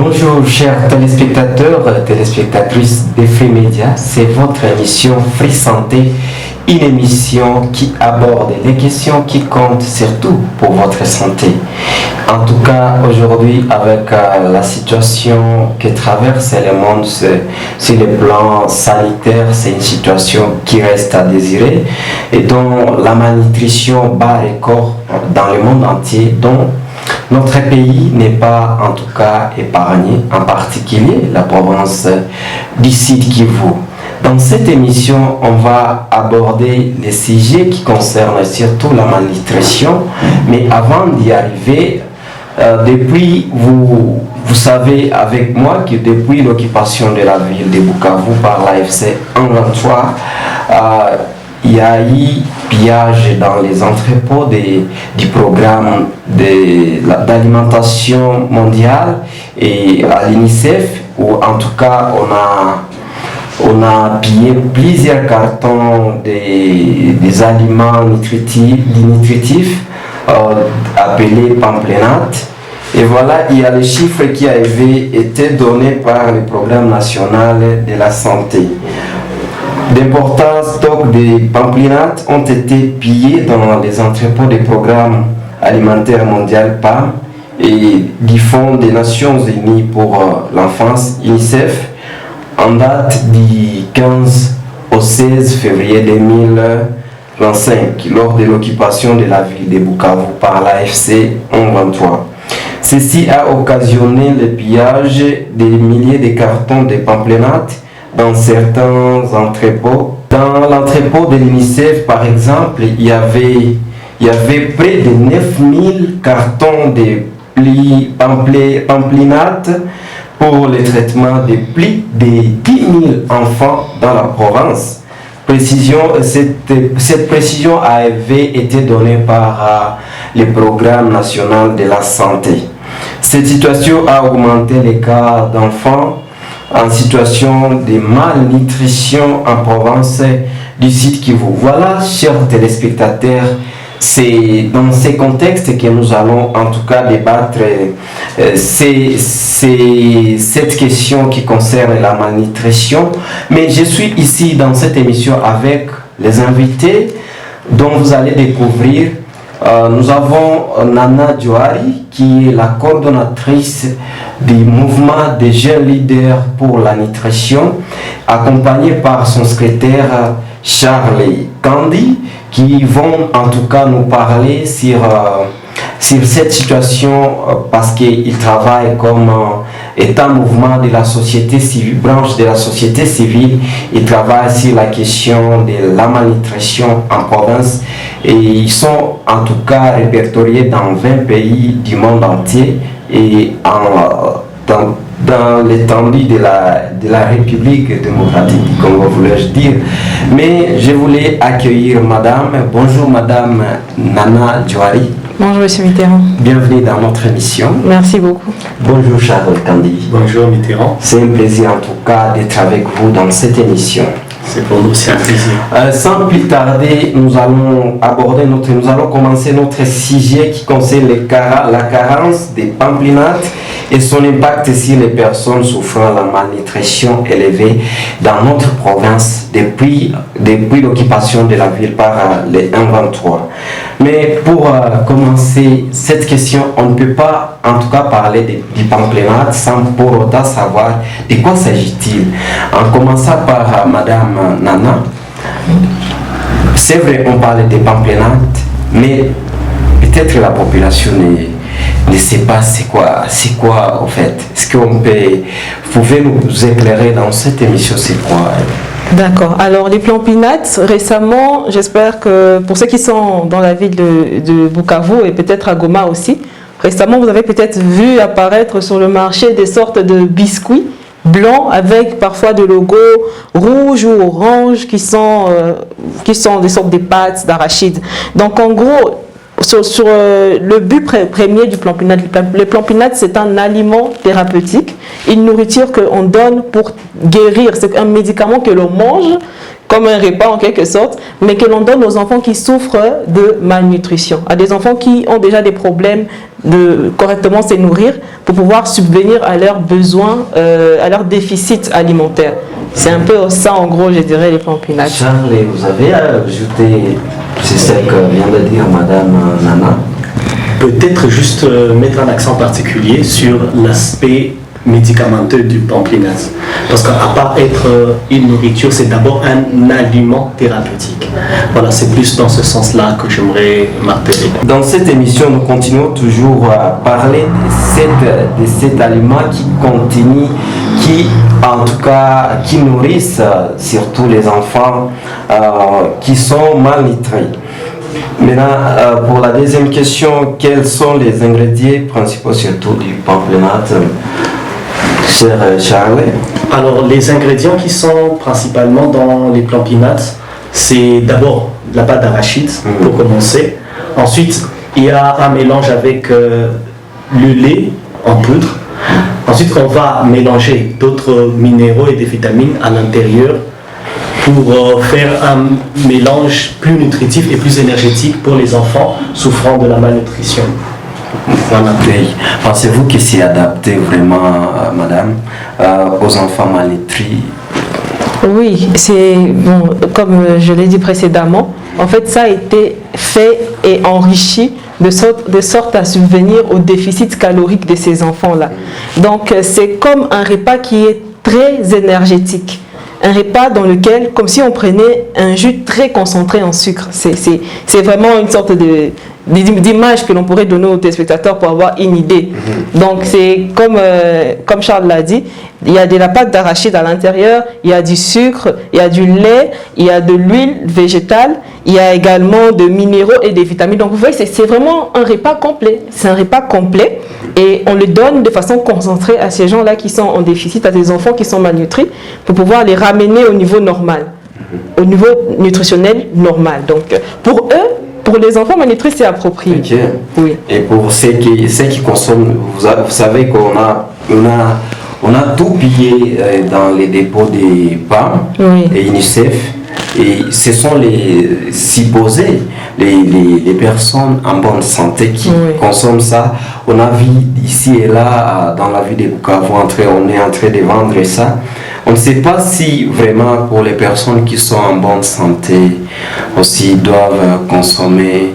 Bonjour chers téléspectateurs, téléspectatrices des Free Media, c'est votre émission Free Santé, une émission qui aborde les questions qui comptent surtout pour votre santé. En tout cas, aujourd'hui, avec la situation que traverse le monde sur le plan sanitaire, c'est une situation qui reste à désirer et dont la malnutrition bat record dans le monde entier, dont notre pays n'est pas en tout cas épargné, en particulier la province du Sud Kivu. Dans cette émission, on va aborder les sujets qui concernent surtout la malnutrition, mais avant d'y arriver, depuis, vous savez avec moi que depuis l'occupation de la ville de Bukavu par l'AFC 123, il y a eu pillage dans les entrepôts du programme d'alimentation mondiale et à l'UNICEF, où en tout cas on a pillé plusieurs cartons des aliments nutritifs appelés pamplénates. Et voilà, il y a les chiffres qui avaient été donnés par le programme national de la santé. D'importants stocks de pamplénates ont été pillés dans les entrepôts du programme alimentaire mondial PAM et du Fonds des Nations Unies pour l'enfance UNICEF en date du 15 au 16 février 2025 lors de l'occupation de la ville de Bukavu par l'AFC 123. Ceci a occasionné le pillage des milliers de cartons de pamplénates dans certains entrepôts. Dans l'entrepôt de l'UNICEF, par exemple, il y avait près de 9000 cartons de pamplénates pour le traitement de plus de 10 000 enfants dans la province. Cette précision avait été donnée par le programme national de la santé. Cette situation a augmenté les cas d'enfants en situation de malnutrition en province du Sud Kivu. Voilà, chers téléspectateurs, c'est dans ces contextes que nous allons en tout cas débattre cette question qui concerne la malnutrition. Mais je suis ici dans cette émission avec les invités dont vous allez découvrir. Nous avons Nana Djouari qui est la coordonnatrice du mouvement des jeunes leaders pour la nutrition, accompagnée par son secrétaire Charlie Kandi, qui vont en tout cas nous parler sur cette situation parce qu'ils travaillent comme étant mouvement de la société civile, branche de la société civile. Ils travaillent sur la question de la malnutrition en province et ils sont en tout cas répertoriés dans 20 pays du monde entier et dans l'étendue de la République démocratique du Congo, voulais-je dire. Mais je voulais accueillir madame. Bonjour madame Nana Djouari. Bonjour monsieur Mitterrand. Bienvenue dans notre émission. Merci beaucoup. Bonjour Charles Kandi. Bonjour Mitterrand. C'est un plaisir en tout cas d'être avec vous dans cette émission. C'est pour nous, c'est un plaisir. Sans plus tarder, nous allons commencer notre sujet qui concerne la carence des pamplénates et son impact sur les personnes souffrant de la malnutrition élevée dans notre province depuis l'occupation de la ville par les 123. Mais pour commencer cette question, on ne peut pas en tout cas parler du pamplénate sans pour autant savoir de quoi s'agit-il. En commençant par madame Nana, c'est vrai on parle des pamplénates, mais peut-être la population ne sait pas c'est quoi en fait. Est-ce que vous pouvez nous éclairer dans cette émission, c'est quoi? D'accord. Alors les pamplénates, récemment, j'espère que pour ceux qui sont dans la ville de Bukavu et peut-être à Goma aussi, récemment vous avez peut-être vu apparaître sur le marché des sortes de biscuits blancs avec parfois des logos rouges ou oranges qui sont des sortes de pâtes d'arachide. Donc en gros, sur le but premier du pamplénate, le pamplénate c'est un aliment thérapeutique, une nourriture qu'on donne pour guérir, c'est un médicament que l'on mange comme un repas en quelque sorte, mais que l'on donne aux enfants qui souffrent de malnutrition, à des enfants qui ont déjà des problèmes de correctement se nourrir pour pouvoir subvenir à leurs besoins, à leurs déficits alimentaires. C'est un peu ça en gros, je dirais, les Plompinas. Charles, vous avez ajouté, c'est ce que vient de dire Madame Nana. Peut-être juste mettre un accent particulier sur l'aspect médicamenteux du pamplemousse. Parce qu'à part être une nourriture, c'est d'abord un aliment thérapeutique. Voilà, c'est plus dans ce sens-là que j'aimerais marteler. Dans cette émission, nous continuons toujours à parler de cet aliment qui continue, qui nourrissent surtout les enfants qui sont malnutris. Maintenant, pour la deuxième question, quels sont les ingrédients principaux surtout du pamplemousse, cher Charles? Alors, les ingrédients qui sont principalement dans les Plompinas, c'est d'abord la pâte d'arachide pour commencer. Ensuite, il y a un mélange avec le lait en poudre. Ensuite, on va mélanger d'autres minéraux et des vitamines à l'intérieur pour faire un mélange plus nutritif et plus énergétique pour les enfants souffrant de la malnutrition. Voilà. Pensez-vous que c'est adapté vraiment, madame, aux enfants malnutris? Oui, c'est bon, comme je l'ai dit précédemment, en fait ça a été fait et enrichi de sorte à subvenir au déficit calorique de ces enfants-là. Donc c'est comme un repas qui est très énergétique. Un repas dans lequel, comme si on prenait un jus très concentré en sucre. C'est vraiment une sorte d'image que l'on pourrait donner aux téléspectateurs pour avoir une idée. Donc c'est comme Charles l'a dit, il y a de la pâte d'arachide à l'intérieur, il y a du sucre, il y a du lait, il y a de l'huile végétale, il y a également de minéraux et des vitamines. Donc vous voyez, c'est vraiment un repas complet. C'est un repas complet et on le donne de façon concentrée à ces gens-là qui sont en déficit, à des enfants qui sont malnutris, pour pouvoir les ramener au niveau normal, au niveau nutritionnel normal. Donc pour eux, pour les enfants malnutris, c'est approprié. Okay. Oui. Et pour ceux qui consomment, vous savez qu'on a tout pillé dans les dépôts des PAM et UNICEF. Et ce sont les supposés, les personnes en bonne santé qui consomment ça. On a vu ici et là, dans la ville de Bukavu, on est en train de vendre ça. On ne sait pas si vraiment pour les personnes qui sont en bonne santé aussi doivent consommer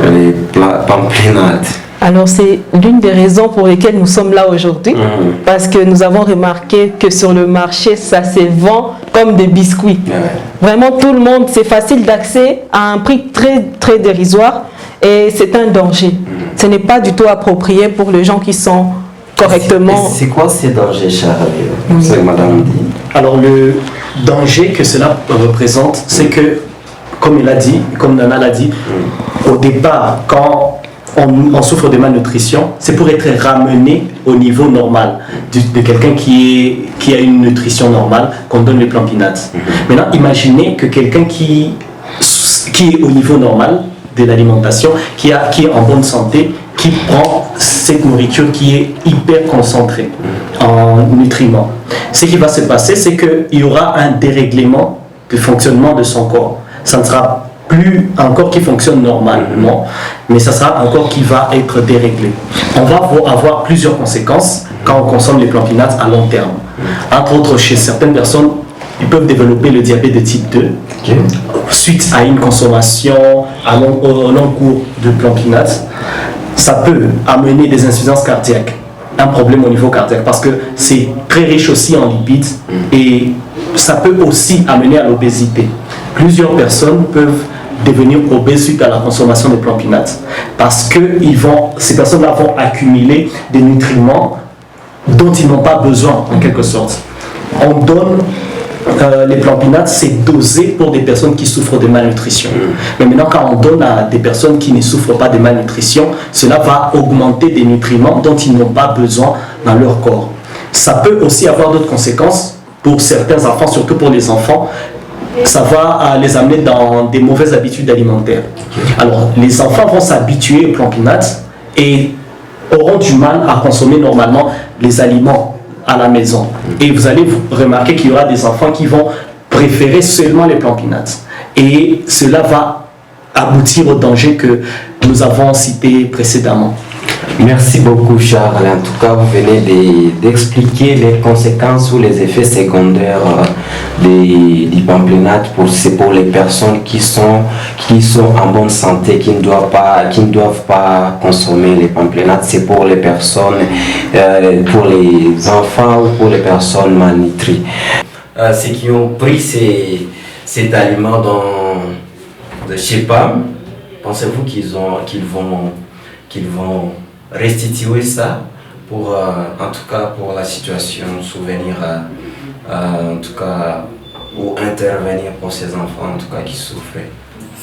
les pamplemousse. Alors c'est l'une des raisons pour lesquelles nous sommes là aujourd'hui, parce que nous avons remarqué que sur le marché, ça se vend comme des biscuits. Vraiment tout le monde, c'est facile d'accès à un prix très très dérisoire et c'est un danger. Ce n'est pas du tout approprié pour les gens qui sont correctement... C'est quoi ces dangers, Charles? C'est ce que madame dit. Alors le danger que cela représente, c'est que, comme il a dit, comme Nana l'a dit, au départ, quand on souffre de malnutrition, c'est pour être ramené au niveau normal de quelqu'un qui a une nutrition normale, qu'on donne les Plompinas. Maintenant, imaginez que quelqu'un qui est au niveau normal de l'alimentation, qui est en bonne santé, qui prend cette nourriture qui est hyper concentrée en nutriments. Ce qui va se passer, c'est qu'il y aura un dérèglement du fonctionnement de son corps. Ça ne sera plus un corps qui fonctionne normalement, mais ça sera un corps qui va être déréglé. On va avoir plusieurs conséquences quand on consomme les Plompinas à long terme. Entre autres, chez certaines personnes, ils peuvent développer le diabète de type 2 suite à une consommation au long cours de Plompinas. Ça peut amener des insuffisances cardiaques, un problème au niveau cardiaque, parce que c'est très riche aussi en lipides et ça peut aussi amener à l'obésité. Plusieurs personnes peuvent devenir obèses suite à la consommation de Plompinas parce que ces personnes-là vont accumuler des nutriments dont ils n'ont pas besoin en quelque sorte. On donne les Plompinas, c'est dosé pour des personnes qui souffrent de malnutrition. Mais maintenant, quand on donne à des personnes qui ne souffrent pas de malnutrition, cela va augmenter des nutriments dont ils n'ont pas besoin dans leur corps. Ça peut aussi avoir d'autres conséquences pour certains enfants, surtout pour les enfants. Ça va les amener dans des mauvaises habitudes alimentaires. Alors, les enfants vont s'habituer aux Plompinas et auront du mal à consommer normalement les aliments à la maison. Et vous allez remarquer qu'il y aura des enfants qui vont préférer seulement les Planpinates. Et cela va aboutir au danger que nous avons cité précédemment. Merci beaucoup Charles. En tout cas, vous venez d'expliquer les conséquences ou les effets secondaires du pamplénate c'est pour les personnes qui sont en bonne santé, qui ne doivent pas consommer les pamplénates. C'est pour les personnes, pour les enfants ou pour les personnes malnutries. Ceux qui ont pris cet aliment de chez PAM, pensez-vous qu'ils vont restituer ça pour, en tout cas pour la situation, souvenir, en tout cas, ou intervenir pour ces enfants, en tout cas, qui souffraient?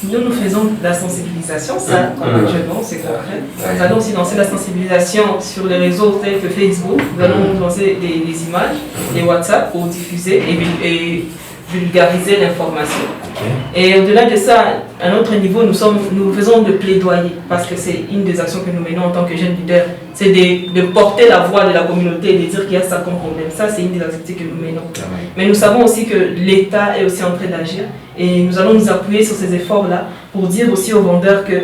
Nous faisons de la sensibilisation, ça, actuellement, c'est concret. Nous allons aussi lancer la sensibilisation sur les réseaux tels que Facebook. Nous allons lancer des images, des WhatsApp pour diffuser et vulgariser l'information. Et au-delà de ça, à notre niveau, nous faisons de plaidoyer, parce que c'est une des actions que nous menons en tant que jeunes leaders, c'est de porter la voix de la communauté et de dire qu'il y a ça comme problème. Ça, c'est une des activités que nous menons. Mais nous savons aussi que l'État est aussi en train d'agir, et nous allons nous appuyer sur ces efforts-là pour dire aussi aux vendeurs que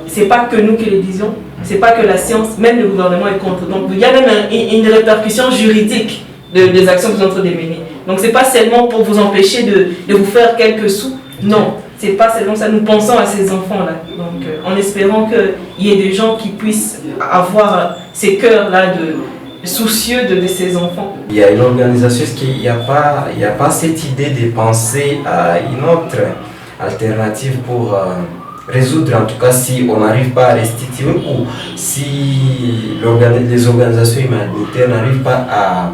c'est pas que nous qui les disons, c'est pas que la science, même le gouvernement est contre. Donc il y a même une répercussion juridique des actions que vous êtes en train de mener. Donc c'est pas seulement pour vous empêcher de vous faire quelques sous, non, c'est pas seulement ça, nous pensons à ces enfants-là. Donc en espérant qu'il y ait des gens qui puissent avoir ces cœurs-là de soucieux de ces enfants. Il y a une organisation, est-ce qu'il n'y a pas cette idée de penser à une autre alternative pour résoudre, en tout cas si on n'arrive pas à restituer ou si les organisations humanitaires n'arrivent pas à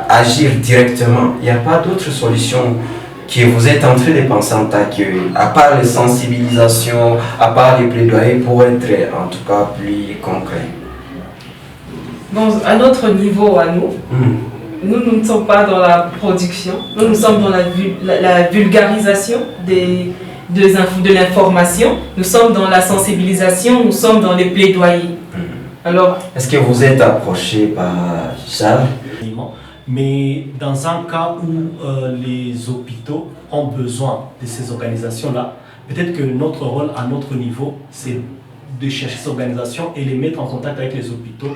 agir directement? Il n'y a pas d'autre solution que vous êtes en train de penser en tant que, à part les sensibilisations, à part les plaidoyers pour être en tout cas plus concret? Bon, à notre niveau, à nous, nous ne sommes pas dans la production, nous sommes dans la vulgarisation de l'information, nous sommes dans la sensibilisation, nous sommes dans les plaidoyers. Alors, est-ce que vous êtes approché par Charles? Mais dans un cas où les hôpitaux ont besoin de ces organisations-là, peut-être que notre rôle à notre niveau, c'est de chercher ces organisations et les mettre en contact avec les hôpitaux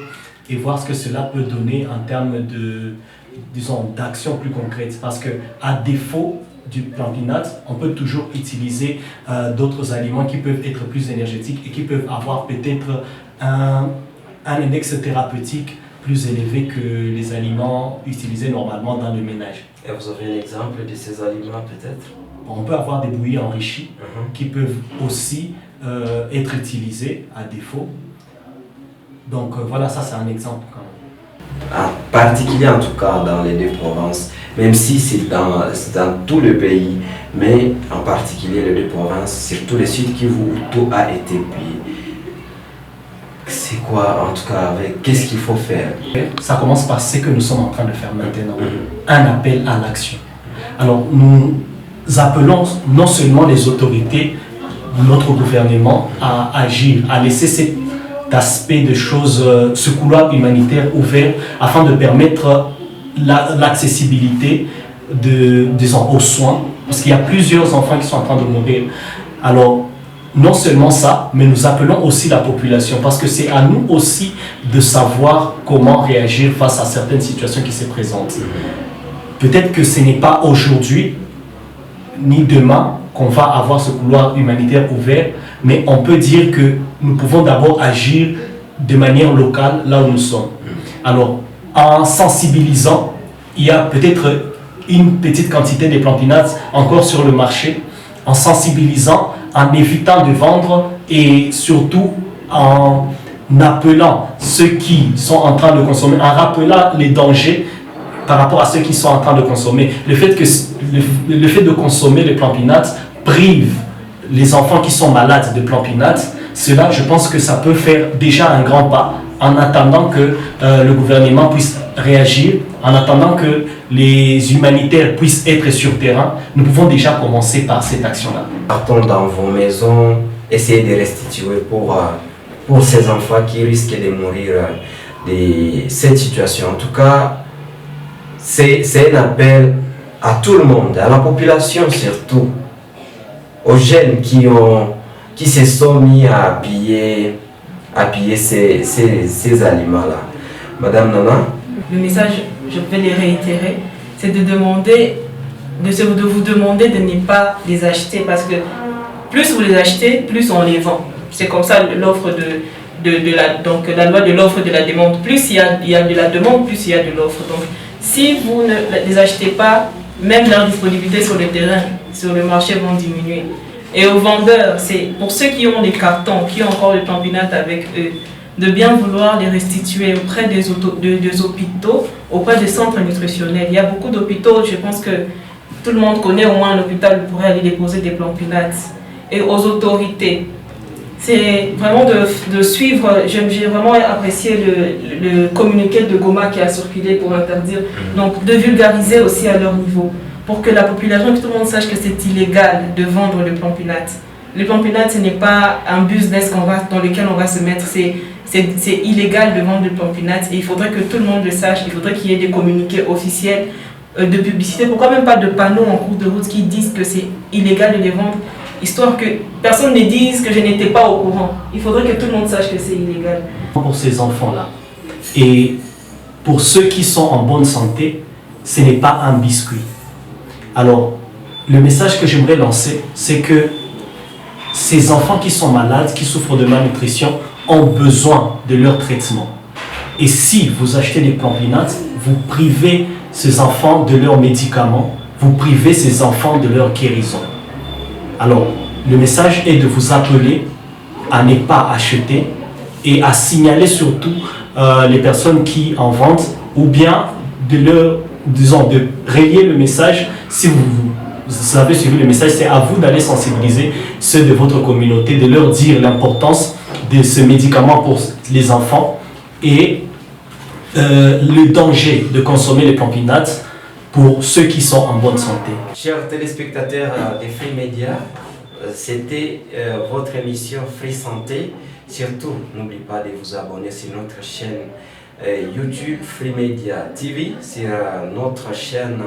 et voir ce que cela peut donner en termes d'actions plus concrètes. Parce qu'à défaut du Planpinate, on peut toujours utiliser d'autres aliments qui peuvent être plus énergétiques et qui peuvent avoir peut-être un index thérapeutique plus élevé que les aliments utilisés normalement dans le ménage. Et vous avez un exemple de ces aliments peut-être? On peut avoir des bouillies enrichies qui peuvent aussi être utilisés à défaut. Donc voilà, ça c'est un exemple quand même. En particulier en tout cas dans les deux provinces, même si c'est dans tout le pays, mais en particulier les deux provinces, surtout le Sud Kivu où tout a été pris. C'est quoi en tout cas, qu'est-ce qu'il faut faire? Ça commence par ce que nous sommes en train de faire maintenant, un appel à l'action. Alors nous appelons non seulement les autorités de notre gouvernement à agir, à laisser cet aspect de choses, ce couloir humanitaire ouvert afin de permettre l'accessibilité aux soins, parce qu'il y a plusieurs enfants qui sont en train de mourir. Alors non seulement ça, mais nous appelons aussi la population, parce que c'est à nous aussi de savoir comment réagir face à certaines situations qui se présentent. Peut-être que ce n'est pas aujourd'hui ni demain qu'on va avoir ce couloir humanitaire ouvert, mais on peut dire que nous pouvons d'abord agir de manière locale là où nous sommes. Alors, en sensibilisant, il y a peut-être une petite quantité de Planpinates encore sur le marché, en sensibilisant, en évitant de vendre et surtout en appelant ceux qui sont en train de consommer, en rappelant les dangers par rapport à ceux qui sont en train de consommer. Le fait de consommer les Planpinates prive les enfants qui sont malades de Planpinates. Cela, je pense que ça peut faire déjà un grand pas en attendant que le gouvernement puisse réagir, en attendant que les humanitaires puissent être sur terrain. Nous pouvons déjà commencer par cette action-là. Partons dans vos maisons, essayez de restituer pour ces enfants qui risquent de mourir de cette situation. En tout cas, c'est un appel à tout le monde, à la population surtout, aux jeunes qui se sont mis à habiller ces aliments-là. Madame Nana? Le message, je vais les réitérer, c'est de vous demander de ne pas les acheter parce que plus vous les achetez, plus on les vend. C'est comme ça l'offre donc la loi de l'offre et de la demande. Plus il y a de la demande, plus il y a de l'offre. Donc si vous ne les achetez pas, même leur disponibilité sur le terrain, sur le marché vont diminuer. Et aux vendeurs, c'est pour ceux qui ont des cartons, qui ont encore le pampinat avec eux, de bien vouloir les restituer auprès des hôpitaux, auprès des centres nutritionnels. Il y a beaucoup d'hôpitaux, je pense que tout le monde connaît au moins un hôpital où vous pourrez aller déposer des plampinates. Et aux autorités, c'est vraiment de suivre. J'ai vraiment apprécié le communiqué de Goma qui a circulé pour interdire, donc de vulgariser aussi à leur niveau, pour que la population, que tout le monde sache que c'est illégal de vendre le plampinat. Le plampinat, ce n'est pas un business dans lequel on va se mettre, c'est illégal de vendre le plampinat et il faudrait que tout le monde le sache, il faudrait qu'il y ait des communiqués officiels de publicité, pourquoi même pas de panneaux en cours de route qui disent que c'est illégal de les vendre, histoire que personne ne dise que je n'étais pas au courant. Il faudrait que tout le monde sache que c'est illégal. Pour ces enfants-là, et pour ceux qui sont en bonne santé, ce n'est pas un biscuit. Alors, le message que j'aimerais lancer, c'est que ces enfants qui sont malades, qui souffrent de malnutrition, ont besoin de leur traitement. Et si vous achetez des plampinates, vous privez ces enfants de leurs médicaments, vous privez ces enfants de leur guérison. Alors, le message est de vous appeler à ne pas acheter et à signaler surtout les personnes qui en vendent ou bien de relayer le message. Si vous avez suivi le message, c'est à vous d'aller sensibiliser ceux de votre communauté, de leur dire l'importance de ce médicament pour les enfants et le danger de consommer les plampinates pour ceux qui sont en bonne santé. Chers téléspectateurs des Free Media, c'était votre émission Free Santé. Surtout, n'oubliez pas de vous abonner sur notre chaîne YouTube Free Media TV, sur notre chaîne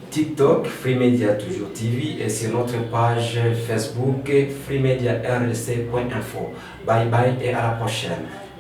TikTok Free Media toujours TV et sur notre page Facebook freemediarlc.info. Bye bye et à la prochaine.